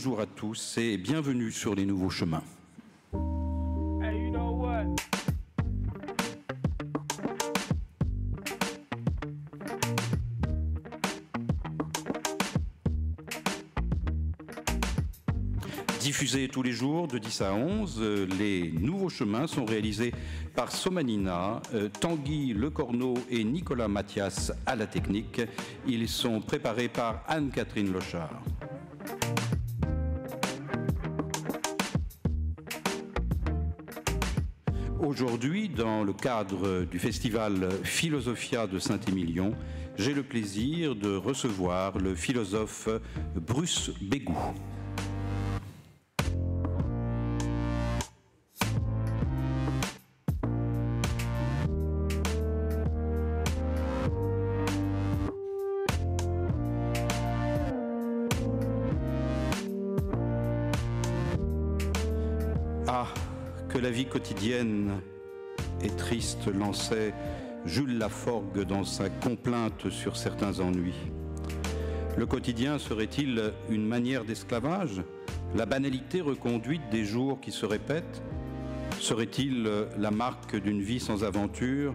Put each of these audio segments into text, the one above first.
bonjour à tous et bienvenue sur les nouveaux chemins. Hey, you know what? Diffusés tous les jours de 10 à 11, les nouveaux chemins sont réalisés par Somanina, Tanguy Lecorneau et Nicolas Mathias à la technique. Ils sont préparés par Anne-Catherine Lochard. Aujourd'hui, dans le cadre du festival Philosophia de Saint-Émilion, j'ai le plaisir de recevoir le philosophe Bruce Bégou. Ah, que la vie quotidienne est triste, lançait Jules Laforgue dans sa complainte sur certains ennuis. Le quotidien serait-il une manière d'esclavage? La banalité reconduite des jours qui se répètent? Serait-il la marque d'une vie sans aventure,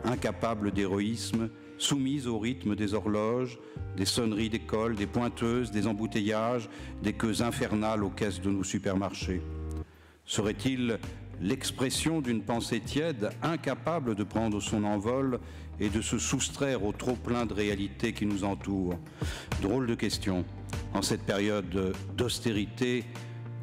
incapable d'héroïsme, soumise au rythme des horloges, des sonneries d'école, des pointeuses, des embouteillages, des queues infernales aux caisses de nos supermarchés? Serait-il l'expression d'une pensée tiède, incapable de prendre son envol et de se soustraire au trop-plein de réalités qui nous entourent? Drôle de question, en cette période d'austérité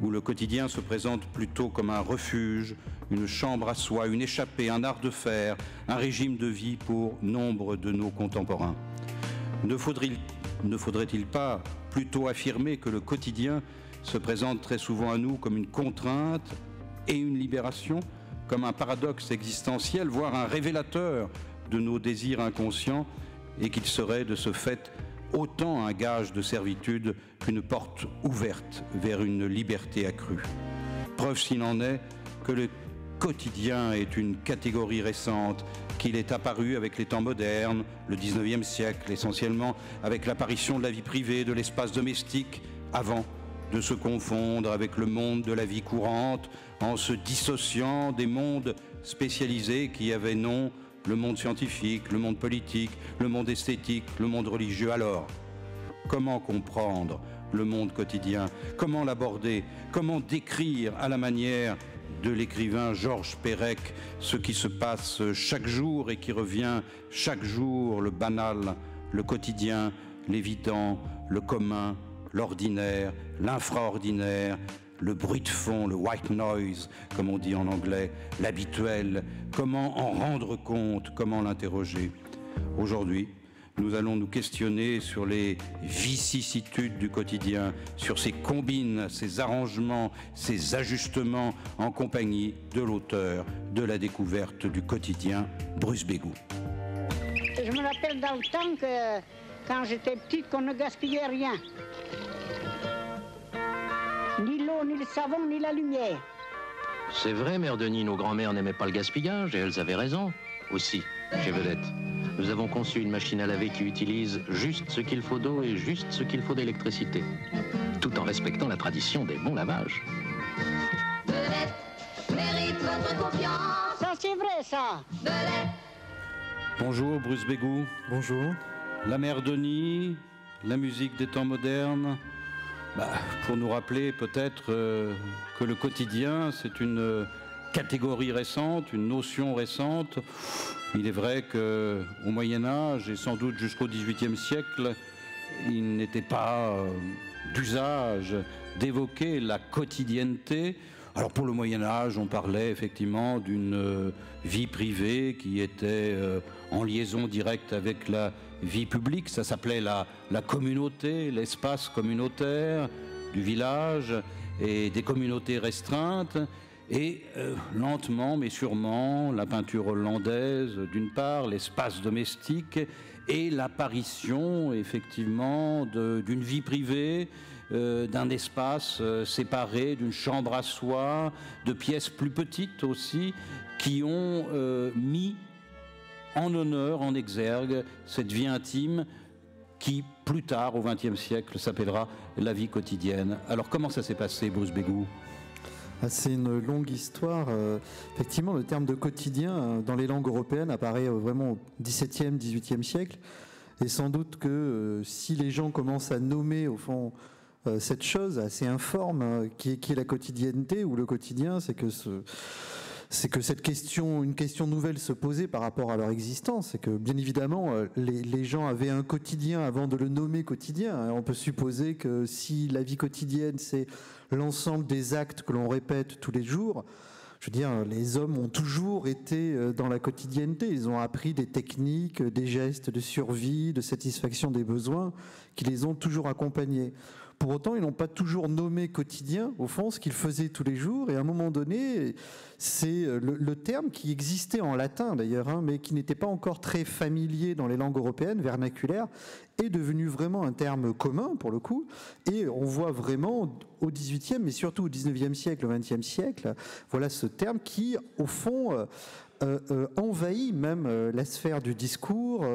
où le quotidien se présente plutôt comme un refuge, une chambre à soi, une échappée, un art de faire, un régime de vie pour nombre de nos contemporains. Ne faudrait-il pas plutôt affirmer que le quotidien se présente très souvent à nous comme une contrainte et une libération, comme un paradoxe existentiel, voire un révélateur de nos désirs inconscients, et qu'il serait de ce fait autant un gage de servitude qu'une porte ouverte vers une liberté accrue. Preuve s'il en est que le quotidien est une catégorie récente, qu'il est apparu avec les temps modernes, le 19e siècle essentiellement, avec l'apparition de la vie privée, de l'espace domestique, avant de se confondre avec le monde de la vie courante, en se dissociant des mondes spécialisés qui avaient nom, le monde scientifique, le monde politique, le monde esthétique, le monde religieux. Alors, comment comprendre le monde quotidien? Comment l'aborder? Comment décrire à la manière de l'écrivain Georges Perec ce qui se passe chaque jour et qui revient chaque jour, le banal, le quotidien, l'évident, le commun, l'ordinaire, l'infraordinaire, le bruit de fond, le white noise, comme on dit en anglais, l'habituel, comment en rendre compte, comment l'interroger. Aujourd'hui, nous allons nous questionner sur les vicissitudes du quotidien, sur ses combines, ses arrangements, ses ajustements, en compagnie de l'auteur de la découverte du quotidien, Bruce Bégou. Je me rappelle dans le temps que, quand j'étais petite, qu'on ne gaspillait rien. Ni l'eau, ni le savon, ni la lumière. C'est vrai, Mère Denis, nos grands-mères n'aimaient pas le gaspillage et elles avaient raison. Aussi, chez Vedette, nous avons conçu une machine à laver qui utilise juste ce qu'il faut d'eau et juste ce qu'il faut d'électricité, tout en respectant la tradition des bons lavages. Vedette mérite votre confiance. Ça, c'est vrai, ça. Vedette. Bonjour Bruce Bégou. Bonjour. La Mère Denis, la musique des temps modernes. Pour nous rappeler peut-être que le quotidien, c'est une catégorie récente, une notion récente. Il est vrai qu'au Moyen-Âge, et sans doute jusqu'au XVIIIe siècle, il n'était pas d'usage d'évoquer la quotidienneté. Alors pour le Moyen-Âge, on parlait effectivement d'une vie privée qui était en liaison directe avec la vie publique. Ça s'appelait la communauté, l'espace communautaire du village et des communautés restreintes. Et lentement mais sûrement, la peinture hollandaise d'une part, l'espace domestique et l'apparition effectivement d'une vie privée, d'un espace séparé, d'une chambre à soi, de pièces plus petites aussi, qui ont mis en honneur, en exergue, cette vie intime qui, plus tard, au XXe siècle, s'appellera la vie quotidienne. Alors, comment ça s'est passé, Bruce Bégou ? C'est une longue histoire. Effectivement, le terme de quotidien dans les langues européennes apparaît vraiment au XVIIe, XVIIIe siècle. Et sans doute que si les gens commencent à nommer, au fond, cette chose assez informe qui est la quotidienneté ou le quotidien, c'est que une question nouvelle se posait par rapport à leur existence. C'est que, bien évidemment, les gens avaient un quotidien avant de le nommer quotidien. On peut supposer que si la vie quotidienne, c'est l'ensemble des actes que l'on répète tous les jours, je veux dire, les hommes ont toujours été dans la quotidienneté. Ils ont appris des techniques, des gestes de survie, de satisfaction des besoins qui les ont toujours accompagnés. Pour autant, ils n'ont pas toujours nommé quotidien, au fond, ce qu'ils faisaient tous les jours. Et à un moment donné, c'est le terme qui existait en latin d'ailleurs, mais qui n'était pas encore très familier dans les langues européennes, vernaculaires, est devenu vraiment un terme commun pour le coup. Et on voit vraiment au XVIIIe, mais surtout au XIXe siècle, au XXe siècle, voilà ce terme qui, au fond, envahit même la sphère du discours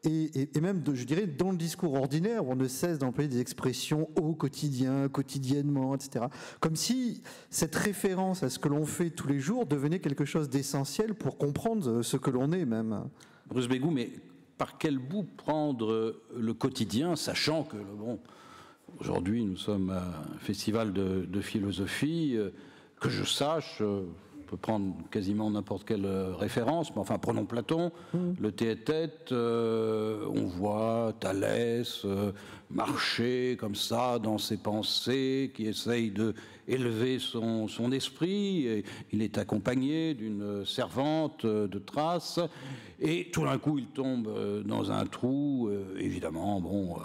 et même, je dirais, dans le discours ordinaire, où on ne cesse d'employer des expressions au quotidien, quotidiennement, etc. Comme si cette référence à ce que l'on fait tous les jours devenait quelque chose d'essentiel pour comprendre ce que l'on est même. Bruce Bégou, mais par quel bout prendre le quotidien, sachant que, bon, aujourd'hui nous sommes à un festival de philosophie, que je sache... On peut prendre quasiment n'importe quelle référence, mais enfin prenons Platon, le tête-à-tête, on voit Thalès marcher comme ça dans ses pensées, qui essaye d'élever son esprit, et il est accompagné d'une servante de Thrace, et tout d'un coup il tombe dans un trou, évidemment, bon,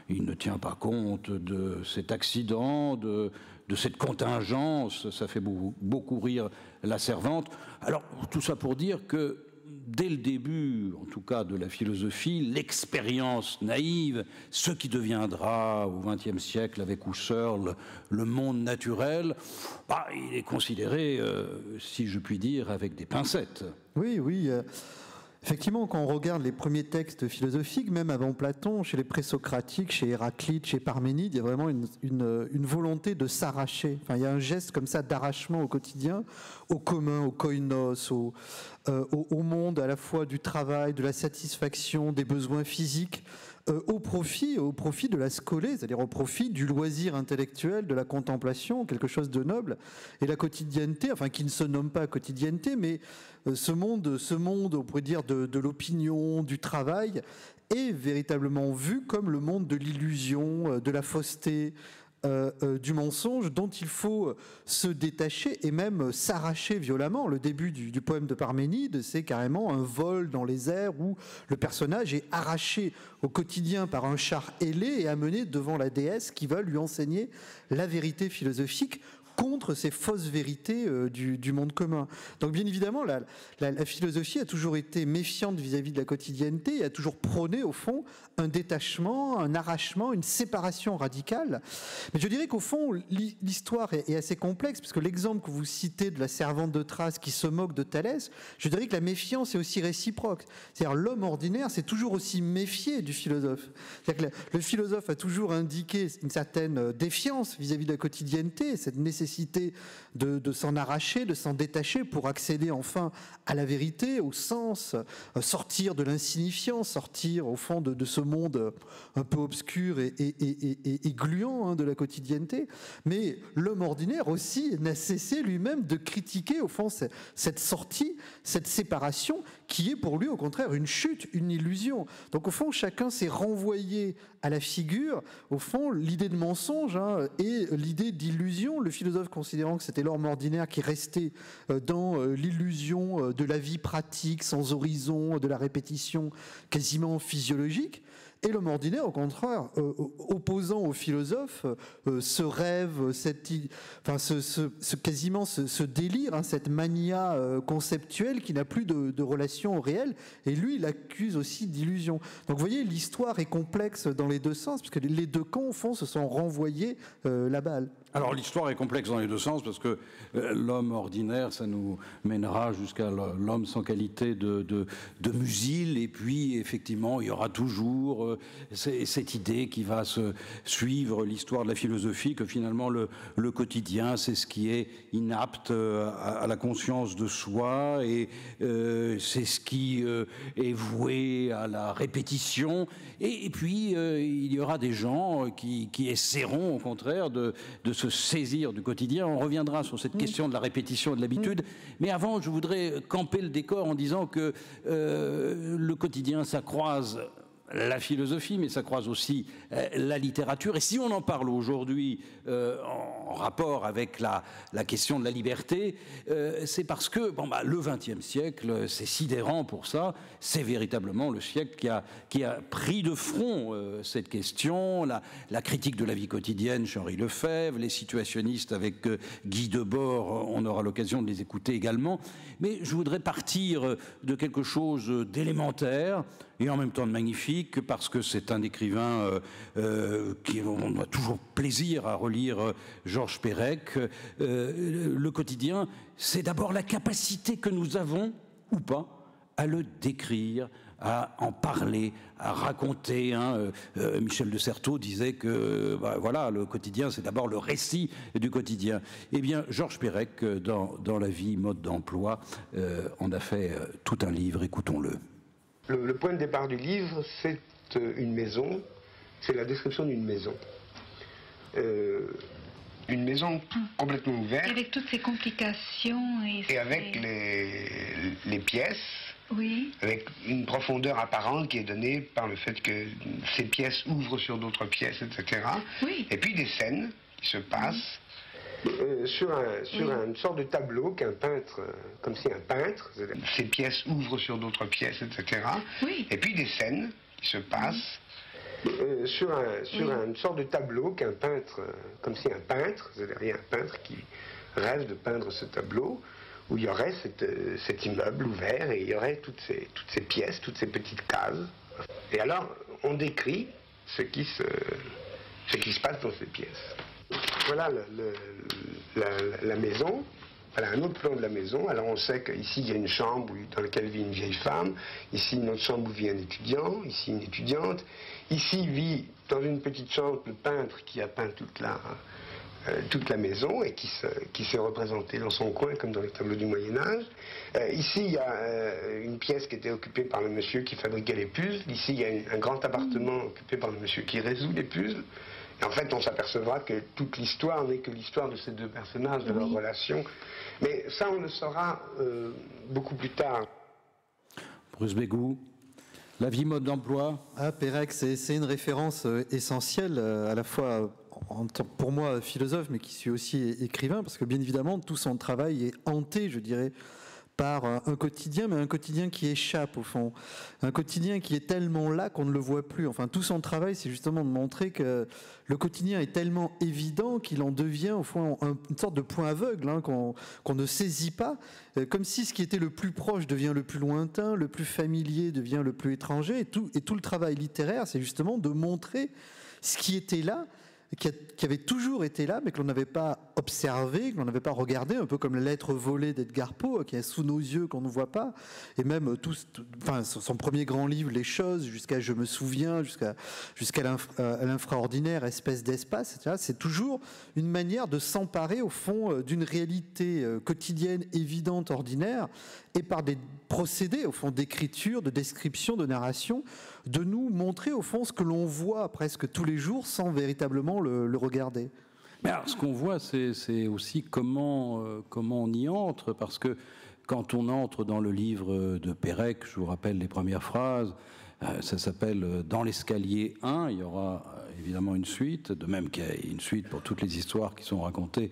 il ne tient pas compte de cet accident, de cette contingence, ça fait beaucoup rire la servante. Alors, tout ça pour dire que, dès le début, en tout cas de la philosophie, l'expérience naïve, ce qui deviendra au XXe siècle avec Husserl le monde naturel, il est considéré, si je puis dire, avec des pincettes. Oui. Effectivement, quand on regarde les premiers textes philosophiques, même avant Platon, chez les présocratiques, chez Héraclite, chez Parménide, il y a vraiment une volonté de s'arracher. Enfin, il y a un geste comme ça d'arrachement au quotidien, au commun, au koinos, au monde à la fois du travail, de la satisfaction, des besoins physiques, au profit de la scolée, c'est-à-dire au profit du loisir intellectuel, de la contemplation, quelque chose de noble. Et la quotidienneté, enfin qui ne se nomme pas quotidienneté, mais ce monde, on pourrait dire, de l'opinion, du travail, est véritablement vu comme le monde de l'illusion, de la fausseté, du mensonge dont il faut se détacher et même s'arracher violemment. Le début du poème de Parménide, c'est carrément un vol dans les airs où le personnage est arraché au quotidien par un char ailé et amené devant la déesse qui va lui enseigner la vérité philosophique contre ces fausses vérités du monde commun. Donc bien évidemment, la philosophie a toujours été méfiante vis-à-vis de la quotidienneté et a toujours prôné, au fond, un détachement, un arrachement, une séparation radicale. Mais je dirais qu'au fond, l'histoire est assez complexe, parce que l'exemple que vous citez de la servante de Thrace qui se moque de Thalès, je dirais que la méfiance est aussi réciproque. C'est-à-dire l'homme ordinaire s'est toujours aussi méfié du philosophe. C'est-à-dire que le philosophe a toujours indiqué une certaine défiance vis-à-vis de la quotidienneté, cette nécessité de s'en arracher, de s'en détacher pour accéder enfin à la vérité, au sens, sortir de l'insignifiant, sortir au fond de ce monde un peu obscur et gluant de la quotidienneté. Mais l'homme ordinaire aussi n'a cessé lui-même de critiquer au fond cette sortie, cette séparation qui est pour lui au contraire une chute, une illusion. Donc au fond chacun s'est renvoyé à la figure, au fond l'idée de mensonge et l'idée d'illusion, le philosophe considérant que c'était l'homme ordinaire qui restait dans l'illusion de la vie pratique, sans horizon, de la répétition quasiment physiologique. Et l'homme ordinaire, au contraire, opposant au philosophe, ce rêve, quasiment ce délire, cette mania conceptuelle qui n'a plus de relation au réel, et lui, il accuse aussi d'illusion. Donc vous voyez, l'histoire est complexe dans les deux sens, parce que les deux camps, au fond, se sont renvoyés la balle. Alors l'histoire est complexe dans les deux sens, parce que l'homme ordinaire, ça nous mènera jusqu'à l'homme sans qualité de musil, et puis effectivement, il y aura toujours toujours cette idée qui va se suivre l'histoire de la philosophie, que finalement le quotidien, c'est ce qui est inapte à la conscience de soi, et c'est ce qui est voué à la répétition. Et puis, il y aura des gens qui essaieront, au contraire, de se saisir du quotidien. On reviendra sur cette question de la répétition et de l'habitude. Mais avant, je voudrais camper le décor en disant que le quotidien, ça croise la philosophie, mais ça croise aussi la littérature. Et si on en parle aujourd'hui en rapport avec la question de la liberté, c'est parce que le XXe siècle, c'est sidérant pour ça. C'est véritablement le siècle qui a pris de front cette question, la critique de la vie quotidienne chez Henri Lefebvre, les situationnistes avec Guy Debord, on aura l'occasion de les écouter également. Mais je voudrais partir de quelque chose d'élémentaire et en même temps de magnifique, parce que c'est un écrivain on a toujours plaisir à relire, Georges Perec. Le quotidien, c'est d'abord la capacité que nous avons, ou pas, à le décrire, à en parler, à raconter. Michel de Certeau disait que voilà, le quotidien, c'est d'abord le récit du quotidien. Eh bien, Georges Perec, dans La vie, mode d'emploi, en a fait tout un livre. Écoutons-le. Le point de départ du livre, c'est une maison, c'est la description d'une maison. Une maison complètement ouverte. Avec toutes ces complications. Et avec les pièces, oui. Avec une profondeur apparente qui est donnée par le fait que ces pièces ouvrent sur d'autres pièces, etc. Oui. Et puis des scènes qui se passent. Sur une sorte de tableau qu'un peintre, comme si un peintre, ces pièces ouvrent sur d'autres pièces, etc. Oui. Et puis des scènes qui se passent sur une sorte de tableau qu'un peintre, comme si un peintre, c'est-à-dire un peintre qui rêve de peindre ce tableau, où il y aurait cet immeuble ouvert et il y aurait toutes ces pièces, toutes ces petites cases. Et alors, on décrit ce qui se passe dans ces pièces. Voilà la maison, voilà un autre plan de la maison. Alors on sait qu'ici il y a une chambre dans laquelle vit une vieille femme, ici une autre chambre où vit un étudiant, ici une étudiante, ici vit dans une petite chambre le peintre qui a peint toute la maison et qui s'est représenté dans son coin comme dans les tableaux du Moyen-Âge. Ici il y a une pièce qui était occupée par le monsieur qui fabriquait les puzzles, ici il y a un grand appartement occupé par le monsieur qui résout les puzzles. Et en fait, on s'apercevra que toute l'histoire n'est que l'histoire de ces deux personnages, de leur relation. Mais ça, on le saura beaucoup plus tard. Bruce Bégou, La vie, mode d'emploi. Perec, c'est une référence essentielle, à la fois en tant que, pour moi, philosophe, mais qui suis aussi écrivain, parce que bien évidemment, tout son travail est hanté, je dirais, par un quotidien, mais un quotidien qui échappe au fond. Un quotidien qui est tellement là qu'on ne le voit plus. Enfin, tout son travail, c'est justement de montrer que le quotidien est tellement évident qu'il en devient au fond une sorte de point aveugle, qu'on ne saisit pas, comme si ce qui était le plus proche devient le plus lointain, le plus familier devient le plus étranger. Et tout le travail littéraire, c'est justement de montrer ce qui était là, qui avait toujours été là, mais que l'on n'avait pas observé, que l'on n'avait pas regardé, un peu comme la lettre volée d'Edgar Poe, qui est sous nos yeux, qu'on ne voit pas, et même son premier grand livre, Les choses, jusqu'à Je me souviens, jusqu'à l'infraordinaire, Espèce d'espace, etc. C'est toujours une manière de s'emparer, au fond, d'une réalité quotidienne, évidente, ordinaire, et par des procédés, au fond, d'écriture, de description, de narration, de nous montrer, au fond, ce que l'on voit presque tous les jours sans véritablement le regarder. Mais alors, ce qu'on voit, c'est aussi comment on y entre, parce que quand on entre dans le livre de Perec, je vous rappelle les premières phrases, ça s'appelle « Dans l'escalier 1 », il y aura évidemment une suite, de même qu'il y a une suite pour toutes les histoires qui sont racontées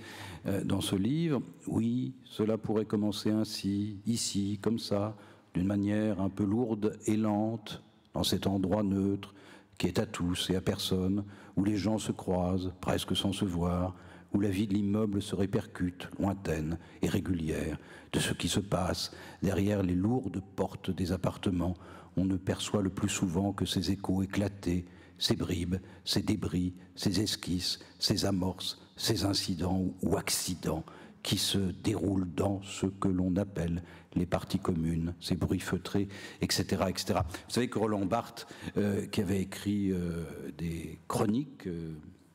dans ce livre. Oui, cela pourrait commencer ainsi, ici, comme ça, d'une manière un peu lourde et lente, dans cet endroit neutre, qui est à tous et à personne, où les gens se croisent, presque sans se voir, où la vie de l'immeuble se répercute, lointaine et régulière, de ce qui se passe derrière les lourdes portes des appartements. On ne perçoit le plus souvent que ces échos éclatés, ces bribes, ces débris, ces esquisses, ces amorces, ces incidents ou accidents qui se déroulent dans ce que l'on appelle les parties communes, ces bruits feutrés, etc., etc. Vous savez que Roland Barthes, qui avait écrit des chroniques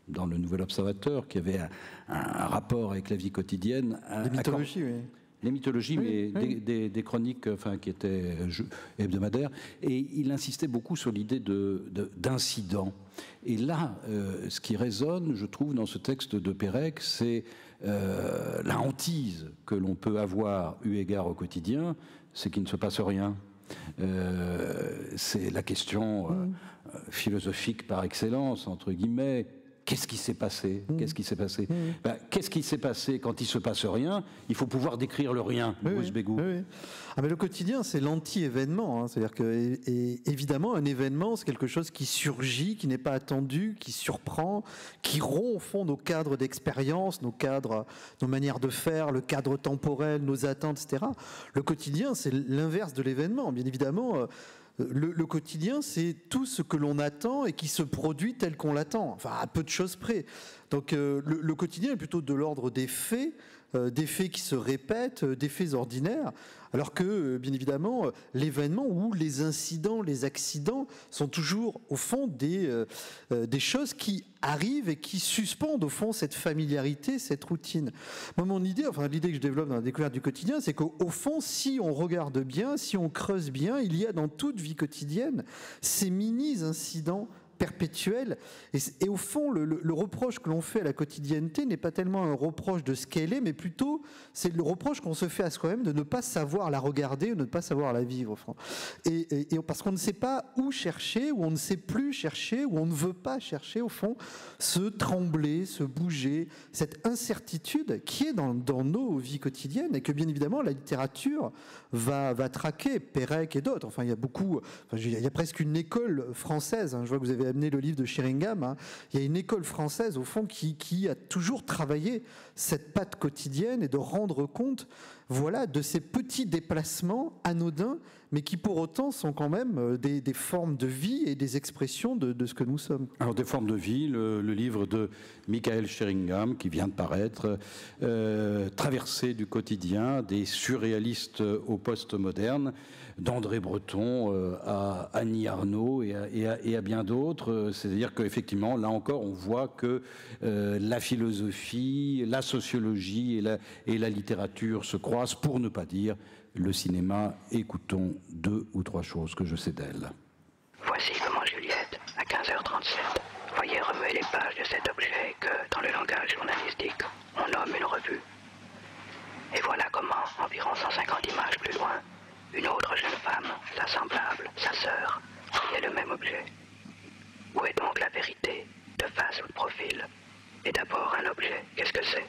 dans le Nouvel Observateur, qui avait un rapport avec la vie quotidienne... Les mythologies, oui. Les mythologies, oui, mais oui. des chroniques qui étaient hebdomadaires. Et il insistait beaucoup sur l'idée d'incident. Et là, ce qui résonne, je trouve, dans ce texte de Pérec, c'est la hantise que l'on peut avoir eu égard au quotidien, c'est qu'il ne se passe rien. C'est la question philosophique par excellence, entre guillemets. Qu'est-ce qui s'est passé? Qu'est-ce qui s'est passé? Qu'est-ce qui s'est passé quand il se passe rien? Il faut pouvoir décrire le rien, Bruce Bégou. Oui. Ah, mais le quotidien, c'est l'anti-événement. Hein. C'est-à-dire que, évidemment, un événement, c'est quelque chose qui surgit, qui n'est pas attendu, qui surprend, qui rompt au fond nos cadres d'expérience, nos cadres, nos manières de faire, le cadre temporel, nos attentes, etc. Le quotidien, c'est l'inverse de l'événement. Bien évidemment, le quotidien, c'est tout ce que l'on attend et qui se produit tel qu'on l'attend, enfin à peu de choses près. Donc le quotidien est plutôt de l'ordre des faits qui se répètent, des faits ordinaires, alors que, bien évidemment, l'événement ou les incidents, les accidents sont toujours, au fond, des choses qui arrivent et qui suspendent, au fond, cette familiarité, cette routine. Moi, mon idée, enfin l'idée que je développe dans la découverte du quotidien, c'est qu'au fond, si on regarde bien, si on creuse bien, il y a dans toute vie quotidienne ces mini-incidents perpétuelle. Et au fond, le reproche que l'on fait à la quotidienneté n'est pas tellement un reproche de ce qu'elle est, mais plutôt c'est le reproche qu'on se fait à soi-même de ne pas savoir la regarder ou de ne pas savoir la vivre. Et parce qu'on ne sait pas où chercher, ou on ne sait plus chercher, ou on ne veut pas chercher, au fond, ce trembler, ce bouger, cette incertitude qui est dans nos vies quotidiennes et que, bien évidemment, la littérature va traquer, Pérec et d'autres. Enfin, il y a beaucoup, il y a presque une école française. Hein. Je vois que vous avez amené le livre de Sheringham. Hein. Il y a une école française, au fond, qui a toujours travaillé cette patte quotidienne et de rendre compte, voilà, de ces petits déplacements anodins, mais qui pour autant sont quand même des formes de vie et des expressions de ce que nous sommes. Alors des formes de vie, le livre de Michael Sheringham qui vient de paraître, Traversée du quotidien, des surréalistes au post-moderne, d'André Breton à Annie Arnaud et à bien d'autres. C'est-à-dire qu'effectivement, là encore, on voit que la philosophie, la sociologie et la littérature se croisent, pour ne pas dire le cinéma. Écoutons 2 ou 3 choses que je sais d'elle. Voici comment Juliette, à 15h37, voyait remuer les pages de cet objet que, dans le langage journalistique, on nomme une revue. Et voilà comment, environ 150 images plus loin, une autre jeune femme, sa semblable, sa sœur, voyait le même objet. Où est donc la vérité, de face ou de profil? Et d'abord un objet, qu'est-ce que c'est?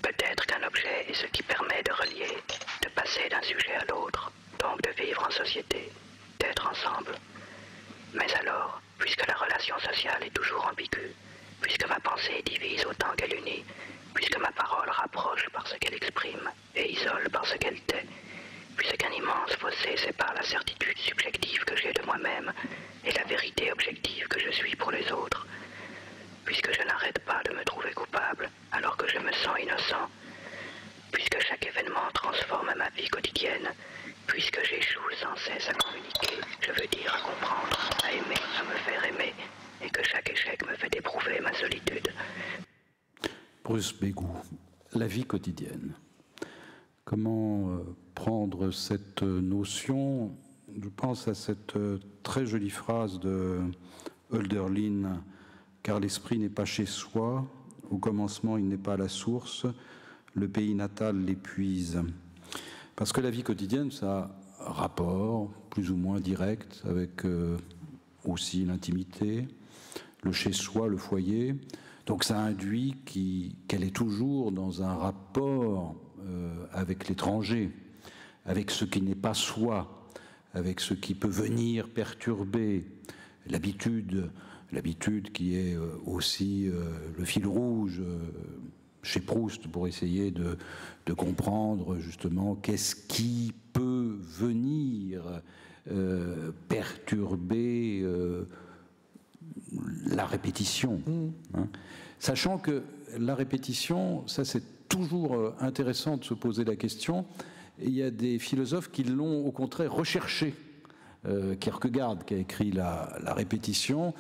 Peut-être qu'un objet est ce qui permet de relier, de passer d'un sujet à l'autre, donc de vivre en société, d'être ensemble. Mais alors, puisque la relation sociale est toujours ambiguë, puisque ma pensée divise autant qu'elle unit, puisque ma parole rapproche parce qu'elle exprime et isole parce qu'elle tait, puisqu'un immense fossé sépare la certitude subjective que j'ai de moi-même et la vérité objective que je suis pour les autres, puisque je n'arrête pas de me trouver coupable alors que je me sens innocent, puisque chaque événement transforme ma vie quotidienne, puisque j'échoue sans cesse à communiquer, je veux dire à comprendre, à aimer, à me faire aimer, et que chaque échec me fait éprouver ma solitude. Bruce Bégou, la vie quotidienne. Comment prendre cette notion? Je pense à cette très jolie phrase de Hölderlin, car l'esprit n'est pas chez soi, au commencement il n'est pas à la source, le pays natal l'épuise. Parce que la vie quotidienne, ça a un rapport plus ou moins direct avec aussi l'intimité, le chez-soi, le foyer. Donc ça induit qu'elle est toujours dans un rapport avec l'étranger, avec ce qui n'est pas soi, avec ce qui peut venir perturber l'habitude qui est aussi le fil rouge chez Proust pour essayer de comprendre justement qu'est-ce qui peut venir perturber la répétition. Hein. Sachant que la répétition, ça c'est toujours intéressant de se poser la question. Et il y a des philosophes qui l'ont au contraire recherché. Kierkegaard qui a écrit la répétition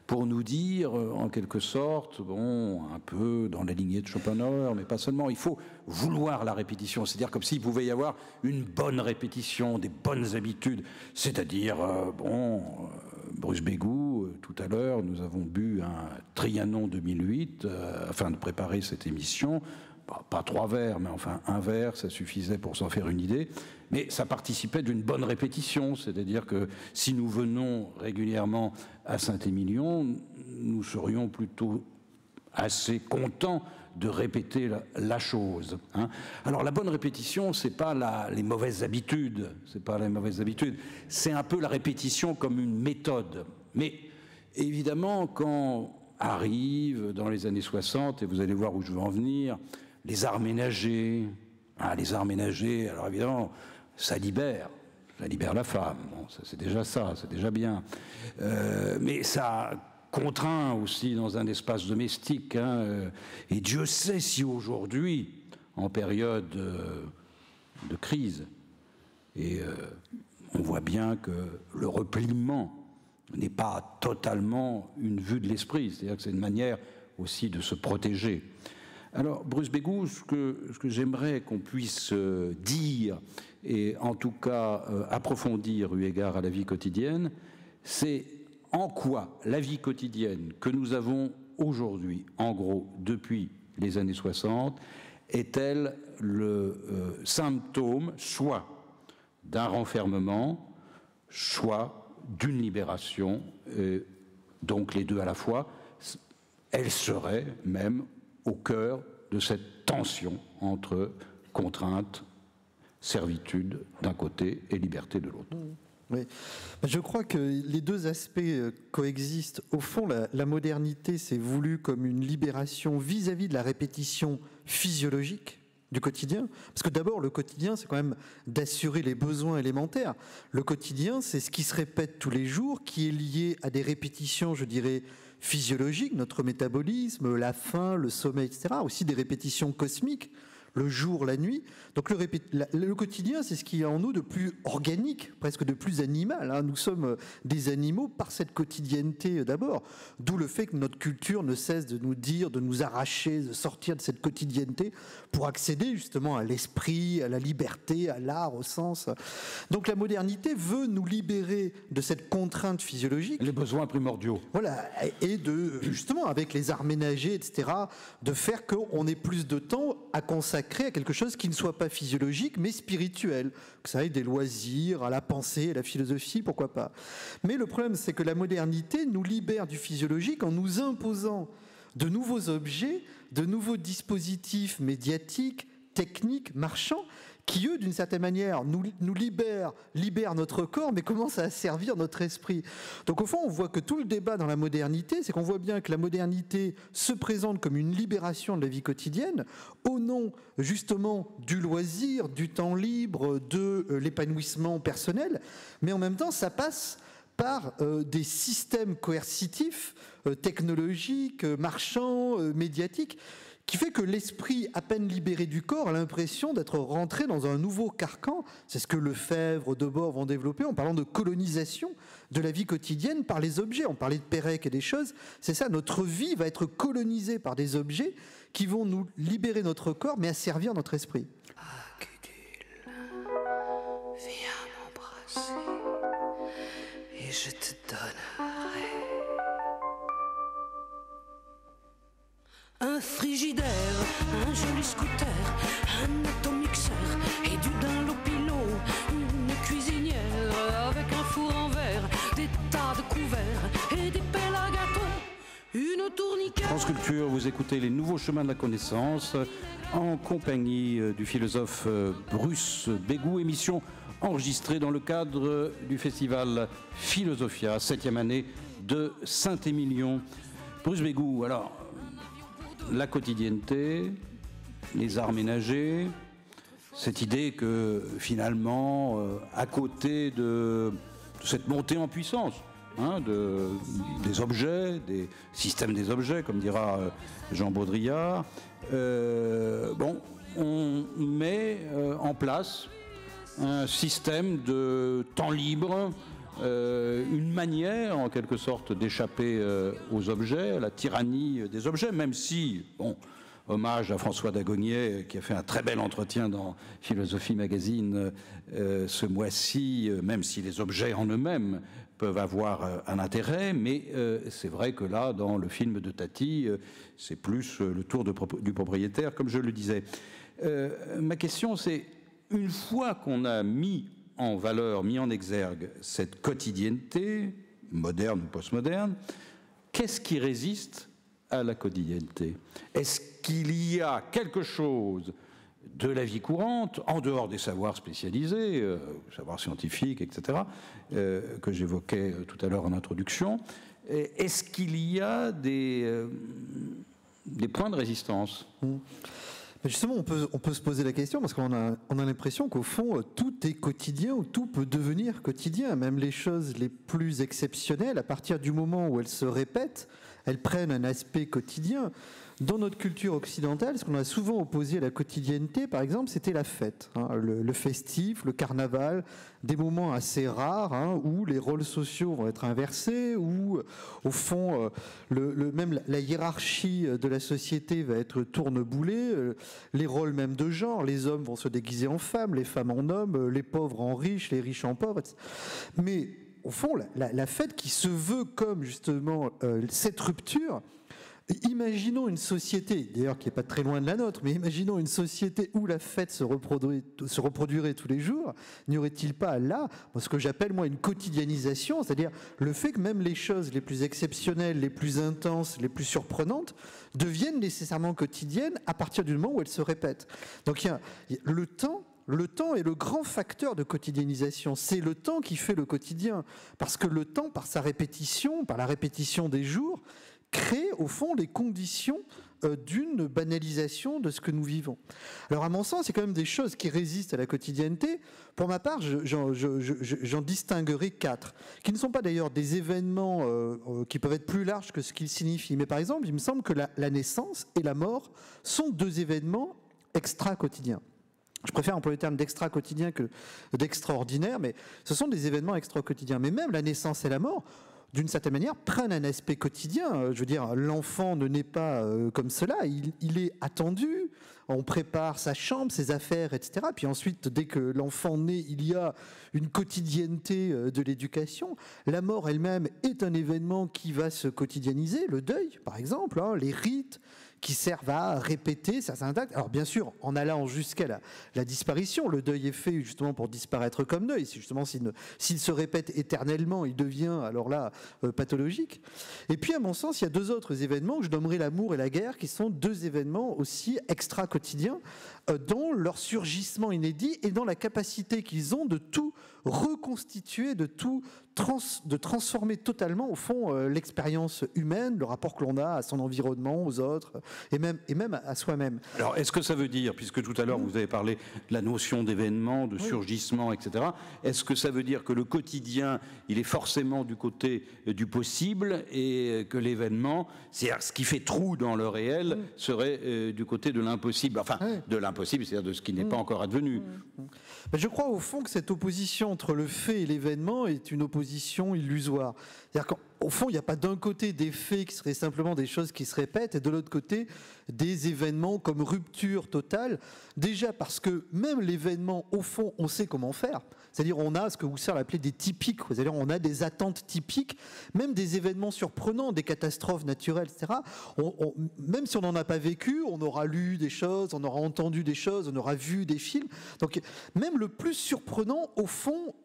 pour nous dire en quelque sorte, bon, un peu dans la lignée de Schopenhauer, mais pas seulement, il faut vouloir la répétition, c'est-à-dire comme s'il pouvait y avoir une bonne répétition, des bonnes habitudes, c'est-à-dire, Bruce Bégou, tout à l'heure, nous avons bu un Trianon 2008 afin de préparer cette émission. Pas 3 verres, mais enfin 1 verre, ça suffisait pour s'en faire une idée. Mais ça participait d'une bonne répétition, c'est-à-dire que si nous venons régulièrement à Saint-Émilion, nous serions plutôt assez contents de répéter la chose. Hein. Alors la bonne répétition, c'est pas les mauvaises habitudes, c'est un peu la répétition comme une méthode. Mais évidemment, quand arrive dans les années 60, et vous allez voir où je veux en venir, les arts ménagers, alors évidemment, ça libère la femme, bon, c'est déjà bien. Mais ça contraint aussi dans un espace domestique, hein, et Dieu sait si aujourd'hui, en période de crise, et on voit bien que le repliement n'est pas totalement une vue de l'esprit, c'est-à-dire que c'est une manière aussi de se protéger. Alors, Bruce Bégou, ce que j'aimerais qu'on puisse dire, et en tout cas approfondir eu égard à la vie quotidienne, c'est en quoi la vie quotidienne que nous avons aujourd'hui, en gros, depuis les années 60, est-elle le symptôme soit d'un renfermement, soit d'une libération, donc les deux à la fois. Elle serait même au cœur de cette tension entre contrainte, servitude d'un côté et liberté de l'autre. Oui. Je crois que les deux aspects coexistent. Au fond, la modernité s'est voulue comme une libération vis-à-vis de la répétition physiologique du quotidien. Parce que d'abord, le quotidien, c'est quand même d'assurer les besoins élémentaires. Le quotidien, c'est ce qui se répète tous les jours, qui est lié à des répétitions, je dirais, physiologiques, notre métabolisme, la faim, le sommeil, etc. Aussi des répétitions cosmiques, le jour, la nuit. Donc le quotidien, c'est ce qu'il y a en nous de plus organique, presque de plus animal. Hein. Nous sommes des animaux par cette quotidienneté d'abord. D'où le fait que notre culture ne cesse de nous dire, de nous arracher, de sortir de cette quotidienneté pour accéder justement à l'esprit, à la liberté, à l'art, au sens. Donc la modernité veut nous libérer de cette contrainte physiologique. Les besoins primordiaux. Voilà, et de, justement, avec les arts ménagers, etc., de faire qu'on ait plus de temps à consacrer à quelque chose qui ne soit pas physiologique, mais spirituel. Que ça aille des loisirs, à la pensée, à la philosophie, pourquoi pas. Mais le problème, c'est que la modernité nous libère du physiologique en nous imposant de nouveaux objets, de nouveaux dispositifs médiatiques, techniques, marchands, qui, eux, d'une certaine manière, nous libèrent notre corps, mais commencent à asservir notre esprit. Donc, au fond, on voit que tout le débat dans la modernité, c'est qu'on voit bien que la modernité se présente comme une libération de la vie quotidienne, au nom, justement, du loisir, du temps libre, de l'épanouissement personnel, mais en même temps, ça passe par des systèmes coercitifs, technologiques, marchands, médiatiques, qui fait que l'esprit, à peine libéré du corps, a l'impression d'être rentré dans un nouveau carcan. C'est ce que Lefebvre, Debord vont développer en parlant de colonisation de la vie quotidienne par les objets. On parlait de Pérec et des choses. C'est ça, notre vie va être colonisée par des objets qui vont nous libérer notre corps, mais asservir notre esprit. Ah, Gudule, viens m'embrasser et je te donnerai un frigidaire, un joli scooter, un atomixeur et du Dunlopilo, une cuisinière avec un four en verre, des tas de couverts et des pelles à gâteau, une tourniquet. France Culture, vous écoutez Les Nouveaux Chemins de la Connaissance en compagnie du philosophe Bruce Bégou, émission enregistrée dans le cadre du festival Philosophia, 7e année de Saint-Émilion. Bruce Bégou, alors, la quotidienneté, les arts ménagers, cette idée que finalement, à côté de cette montée en puissance des objets, des systèmes des objets, comme dira Jean Baudrillard, on met en place un système de temps libre, une manière en quelque sorte d'échapper aux objets, à la tyrannie des objets, même si, hommage à François Dagognier qui a fait un très bel entretien dans Philosophie Magazine ce mois-ci, même si les objets en eux-mêmes peuvent avoir un intérêt, mais c'est vrai que là, dans le film de Tati, c'est plus le tour du propriétaire, comme je le disais. Ma question, c'est, une fois qu'on a mis en valeur, mis en exergue cette quotidienneté, moderne ou postmoderne, qu'est-ce qui résiste à la quotidienneté? Est-ce qu'il y a quelque chose de la vie courante, en dehors des savoirs spécialisés, savoirs scientifiques, etc., que j'évoquais tout à l'heure en introduction, est-ce qu'il y a des points de résistance? Justement, on peut se poser la question parce qu'on a l'impression qu'au fond, tout est quotidien ou tout peut devenir quotidien. Même les choses les plus exceptionnelles, à partir du moment où elles se répètent, elles prennent un aspect quotidien. Dans notre culture occidentale, ce qu'on a souvent opposé à la quotidienneté, par exemple, c'était la fête, le festif, le carnaval, des moments assez rares où les rôles sociaux vont être inversés, où au fond, même la hiérarchie de la société va être tourneboulée, les rôles même de genre, les hommes vont se déguiser en femmes, les femmes en hommes, les pauvres en riches, les riches en pauvres, etc. Mais au fond, la fête qui se veut comme justement cette rupture. Imaginons une société, d'ailleurs qui n'est pas très loin de la nôtre, mais imaginons une société où la fête se reproduirait tous les jours. N'y aurait-il pas là ce que j'appelle moi une quotidianisation, c'est-à-dire le fait que même les choses les plus exceptionnelles, les plus intenses, les plus surprenantes deviennent nécessairement quotidiennes à partir du moment où elles se répètent. Donc il y a le temps est le grand facteur de quotidianisation. C'est le temps qui fait le quotidien. Parce que le temps, par sa répétition, par la répétition des jours, crée au fond les conditions d'une banalisation de ce que nous vivons. Alors à mon sens, c'est quand même des choses qui résistent à la quotidienneté. Pour ma part, j'en distinguerai 4, qui ne sont pas d'ailleurs des événements qui peuvent être plus larges que ce qu'ils signifient. Mais par exemple, il me semble que la naissance et la mort sont 2 événements extra-quotidiens. Je préfère employer le terme d'extra-quotidien que d'extraordinaire, mais ce sont des événements extra-quotidiens. Mais même la naissance et la mort, d'une certaine manière, prennent un aspect quotidien. Je veux dire, l'enfant ne naît pas comme cela, il est attendu, on prépare sa chambre, ses affaires, etc. Puis ensuite, dès que l'enfant naît, il y a une quotidienneté de l'éducation. La mort elle-même est un événement qui va se quotidianiser, le deuil, par exemple, les rites qui servent à répéter certains actes. Alors bien sûr, en allant jusqu'à la disparition, le deuil est fait justement pour disparaître comme deuil. Justement, s'il se répète éternellement, il devient alors là pathologique. Et puis à mon sens, il y a 2 autres événements que je nommerai l'amour et la guerre, qui sont 2 événements aussi extra-quotidiens dans leur surgissement inédit et dans la capacité qu'ils ont de tout reconstituer, de transformer totalement au fond l'expérience humaine, le rapport que l'on a à son environnement, aux autres et même à soi-même. Alors est-ce que ça veut dire, puisque tout à l'heure vous avez parlé de la notion d'événement, de surgissement, etc., est-ce que ça veut dire que le quotidien, il est forcément du côté du possible et que l'événement, c'est-à-dire ce qui fait trou dans le réel, serait du côté de l'impossible, enfin de l'impossible, c'est-à-dire de ce qui n'est pas encore advenu. Je crois au fond que cette opposition entre le fait et l'événement est une opposition illusoire. C'est-à-dire qu'au fond, il n'y a pas d'un côté des faits qui seraient simplement des choses qui se répètent et de l'autre côté des événements comme rupture totale. Déjà parce que même l'événement, au fond, on sait comment faire. C'est-à-dire on a ce que Husserl appelait des typiques, c'est-à-dire on a des attentes typiques, même des événements surprenants, des catastrophes naturelles, etc. Même si on n'en a pas vécu, on aura lu des choses, on aura entendu des choses, on aura vu des films. Donc même le plus surprenant, au fond,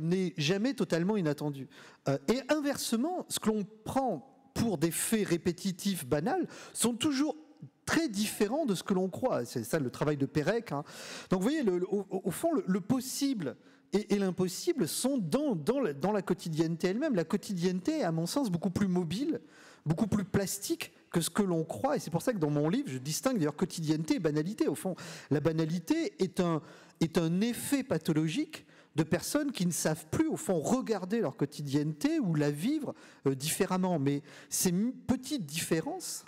n'est jamais totalement inattendu. Et inversement, ce que l'on prend pour des faits répétitifs, banals, sont toujours très différents de ce que l'on croit. C'est ça le travail de Pérec. Donc vous voyez, au fond, le possible et l'impossible sont dans la quotidienneté elle-même. La quotidienneté est, à mon sens, beaucoup plus mobile, beaucoup plus plastique que ce que l'on croit, et c'est pour ça que dans mon livre, je distingue d'ailleurs quotidienneté et banalité. Au fond, la banalité est un effet pathologique de personnes qui ne savent plus, au fond, regarder leur quotidienneté ou la vivre différemment. Mais ces petites différences,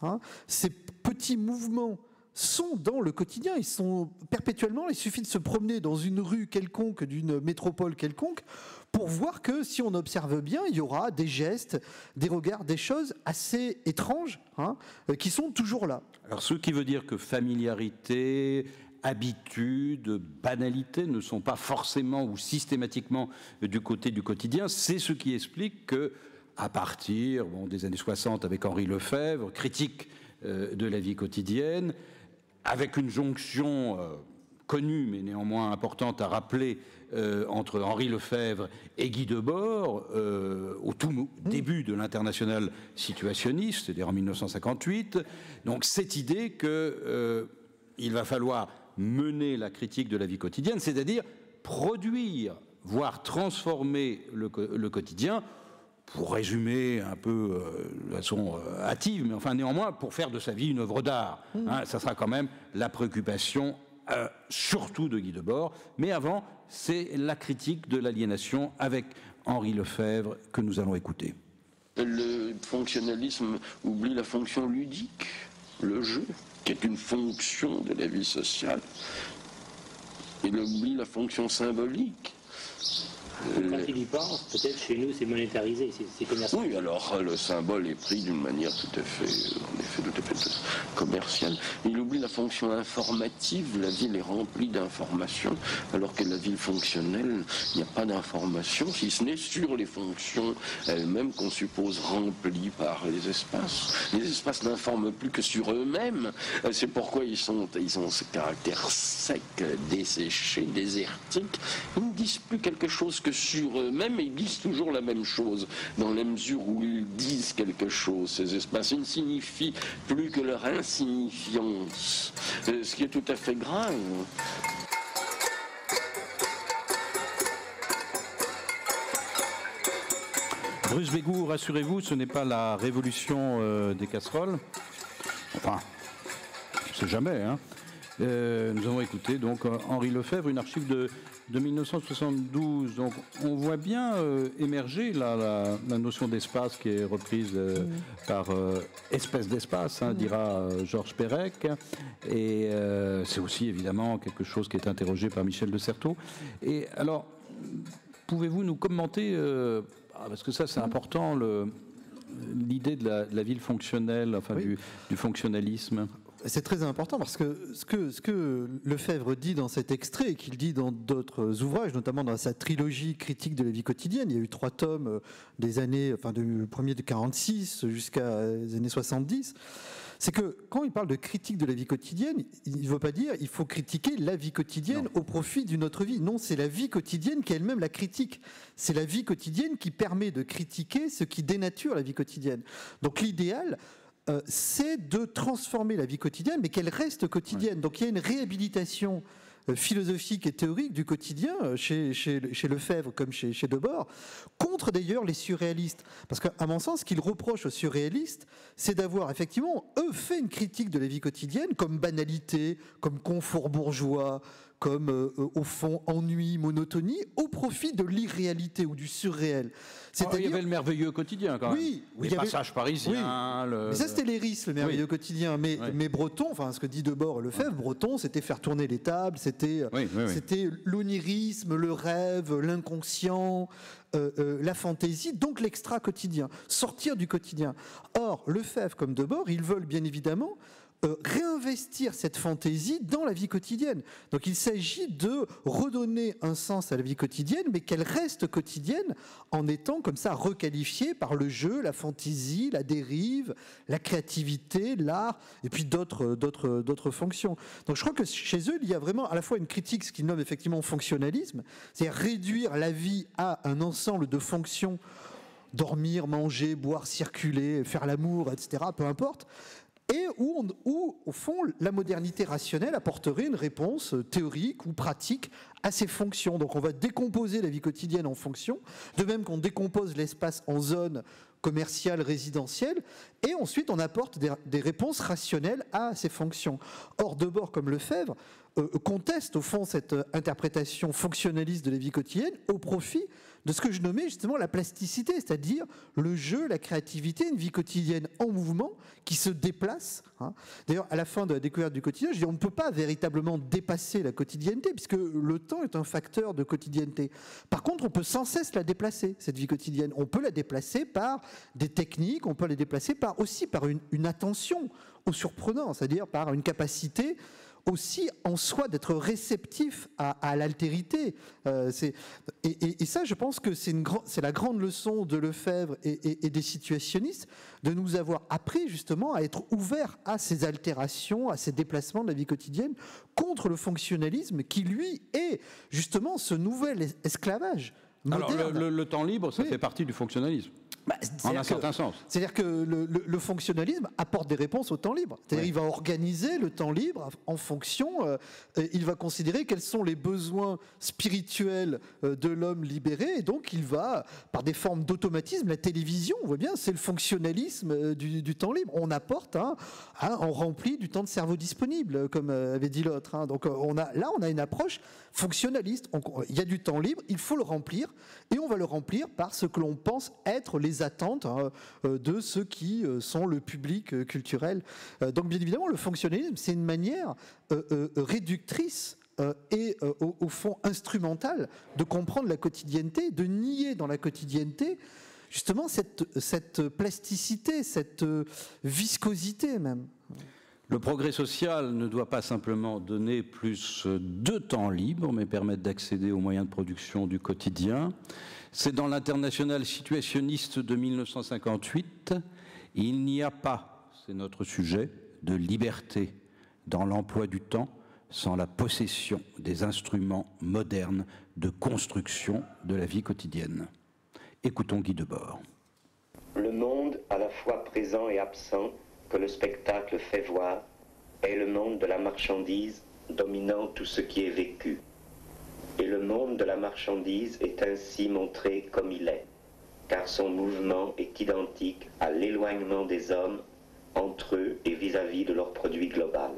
ces petits mouvements sont dans le quotidien, ils sont perpétuellement, il suffit de se promener dans une rue quelconque, d'une métropole quelconque, pour voir que si on observe bien, il y aura des gestes, des regards, des choses assez étranges qui sont toujours là. Alors ce qui veut dire que familiarité, habitude, banalité ne sont pas forcément ou systématiquement du côté du quotidien, c'est ce qui explique que à partir des années 60 avec Henri Lefebvre, critique de la vie quotidienne, avec une jonction connue mais néanmoins importante à rappeler entre Henri Lefebvre et Guy Debord au tout début de l'international situationniste, c'est-à-dire en 1958. Donc cette idée qu'il va falloir mener la critique de la vie quotidienne, c'est-à-dire produire, voire transformer le quotidien, pour résumer un peu de façon hâtive, mais enfin néanmoins pour faire de sa vie une œuvre d'art. Ça sera quand même la préoccupation surtout de Guy Debord. Mais avant, c'est la critique de l'aliénation avec Henri Lefebvre que nous allons écouter. Le fonctionnalisme oublie la fonction ludique, le jeu, qui est une fonction de la vie sociale. Il oublie la fonction symbolique. Quand il y pense, peut-être chez nous c'est monétarisé, c'est commercial. Oui, alors le symbole est pris d'une manière tout à fait commerciale. Il oublie la fonction informative, la ville est remplie d'informations, alors que la ville fonctionnelle, il n'y a pas d'informations, si ce n'est sur les fonctions elles-mêmes qu'on suppose remplies par les espaces. Les espaces n'informent plus que sur eux-mêmes, c'est pourquoi ils ont ce caractère sec, desséché, désertique. Ils ne disent plus quelque chose que sur eux-mêmes, ils disent toujours la même chose, dans la mesure où ils disent quelque chose. Ces espaces, ils ne signifient plus que leur insignifiance, ce qui est tout à fait grave. Bruce Bégout, rassurez-vous, ce n'est pas la révolution des casseroles. Enfin, je ne sais jamais. Nous avons écouté donc Henri Lefebvre, une archive de 1972. Donc on voit bien émerger la notion d'espace qui est reprise par espèce d'espace, dira Georges Perec. Et c'est aussi évidemment quelque chose qui est interrogé par Michel de Certeau. Et alors, pouvez-vous nous commenter, parce que ça c'est important, l'idée de la ville fonctionnelle, enfin du fonctionnalisme. C'est très important parce que ce que Lefebvre dit dans cet extrait et qu'il dit dans d'autres ouvrages, notamment dans sa trilogie critique de la vie quotidienne, il y a eu 3 tomes des années, le premier de 46 jusqu'à les années 70, c'est que quand il parle de critique de la vie quotidienne, il ne veut pas dire il faut critiquer la vie quotidienne au profit d'une autre vie. Non, c'est la vie quotidienne qui est elle-même la critique. C'est la vie quotidienne qui permet de critiquer ce qui dénature la vie quotidienne. Donc l'idéal, c'est de transformer la vie quotidienne, mais qu'elle reste quotidienne. Donc il y a une réhabilitation philosophique et théorique du quotidien chez Lefebvre comme chez Debord, contre d'ailleurs les surréalistes. Parce qu'à mon sens, ce qu'ils reprochent aux surréalistes, c'est d'avoir effectivement, eux, fait une critique de la vie quotidienne comme banalité, comme confort bourgeois, comme au fond ennui, monotonie, au profit de l'irréalité ou du surréel. Il y avait le merveilleux quotidien quand même. Oui, les passages parisiens. Oui. Mais ça c'était l'Éris, le merveilleux quotidien. Mais Breton, enfin ce que dit Debord et Lefebvre, Breton, c'était faire tourner les tables, c'était l'onirisme, le rêve, l'inconscient, la fantaisie, donc l'extra quotidien, sortir du quotidien. Or, Lefebvre comme Debord, ils veulent bien évidemment réinvestir cette fantaisie dans la vie quotidienne. Donc il s'agit de redonner un sens à la vie quotidienne, mais qu'elle reste quotidienne en étant comme ça requalifiée par le jeu, la fantaisie, la dérive, la créativité, l'art, et puis d'autres fonctions. Donc je crois que chez eux, il y a vraiment à la fois une critique, ce qu'ils nomment effectivement fonctionnalisme, c'est-à-dire réduire la vie à un ensemble de fonctions, dormir, manger, boire, circuler, faire l'amour, etc., peu importe, et où, au fond, la modernité rationnelle apporterait une réponse théorique ou pratique à ses fonctions. Donc on va décomposer la vie quotidienne en fonctions, de même qu'on décompose l'espace en zones commerciales, résidentielles, et ensuite on apporte des réponses rationnelles à ces fonctions. Or, Debord comme Lefebvre conteste au fond cette interprétation fonctionnaliste de la vie quotidienne au profit de ce que je nommais justement la plasticité, c'est-à-dire le jeu, la créativité, une vie quotidienne en mouvement qui se déplace. D'ailleurs, à la fin de la découverte du quotidien, je dis on ne peut pas véritablement dépasser la quotidienneté puisque le temps est un facteur de quotidienneté. Par contre, on peut sans cesse la déplacer, cette vie quotidienne. On peut la déplacer par des techniques, on peut la déplacer aussi par une attention au surprenant, c'est-à-dire par une capacité aussi en soi d'être réceptif à l'altérité. Et ça, je pense que c'est la grande leçon de Lefebvre et des situationnistes, de nous avoir appris justement à être ouverts à ces altérations, à ces déplacements de la vie quotidienne, contre le fonctionnalisme qui, lui, est justement ce nouvel esclavage moderne. Alors, le temps libre, ça fait partie du fonctionnalisme. En un certain sens. C'est-à-dire que le fonctionnalisme apporte des réponses au temps libre. C'est-à-dire qu'il va organiser le temps libre en fonction, il va considérer quels sont les besoins spirituels de l'homme libéré, et donc il va, par des formes d'automatisme, la télévision, on voit bien, c'est le fonctionnalisme du temps libre. On apporte, on remplit du temps de cerveau disponible, comme avait dit l'autre. Donc on a une approche fonctionnaliste. Il y a du temps libre, il faut le remplir, et on va le remplir par ce que l'on pense être les attentes de ceux qui sont le public culturel. Donc bien évidemment, le fonctionnalisme, c'est une manière réductrice et au fond instrumentale de comprendre la quotidienneté, de nier dans la quotidienneté justement cette plasticité, cette viscosité même. Le progrès social ne doit pas simplement donner plus de temps libre, mais permettre d'accéder aux moyens de production du quotidien. C'est dans l'Internationale situationniste de 1958, il n'y a pas, c'est notre sujet, de liberté dans l'emploi du temps sans la possession des instruments modernes de construction de la vie quotidienne. Écoutons Guy Debord. Le monde à la fois présent et absent que le spectacle fait voir est le monde de la marchandise dominant tout ce qui est vécu. Et le monde de la marchandise est ainsi montré comme il est, car son mouvement est identique à l'éloignement des hommes entre eux et vis-à-vis de leur produit global.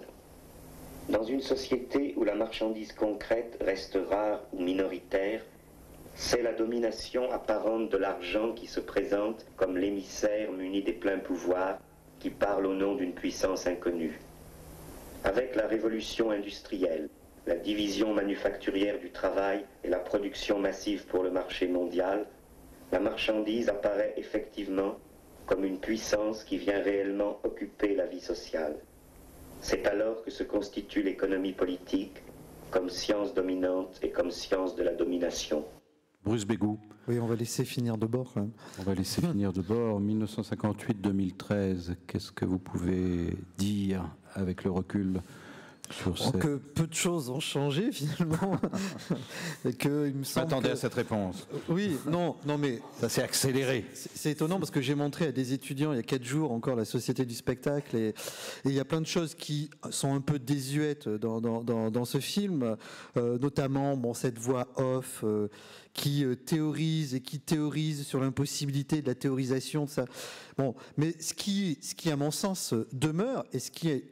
Dans une société où la marchandise concrète reste rare ou minoritaire, c'est la domination apparente de l'argent qui se présente comme l'émissaire muni des pleins pouvoirs qui parle au nom d'une puissance inconnue. Avec la révolution industrielle, la division manufacturière du travail et la production massive pour le marché mondial, la marchandise apparaît effectivement comme une puissance qui vient réellement occuper la vie sociale. C'est alors que se constitue l'économie politique comme science dominante et comme science de la domination. Bruce Bégou. Oui, on va laisser finir Debord quand même. On va laisser finir Debord. 1958-2013, qu'est-ce que vous pouvez dire avec le recul sur cette... Que peu de choses ont changé finalement. Et que, il me semble m'attendais à cette réponse. Oui, non, mais... Ça s'est accéléré. C'est étonnant parce que j'ai montré à des étudiants il y a 4 jours encore la Société du spectacle et il y a plein de choses qui sont un peu désuètes dans ce film, notamment cette voix off qui théorise sur l'impossibilité de la théorisation de ça. Mais ce qui à mon sens demeure et ce qui est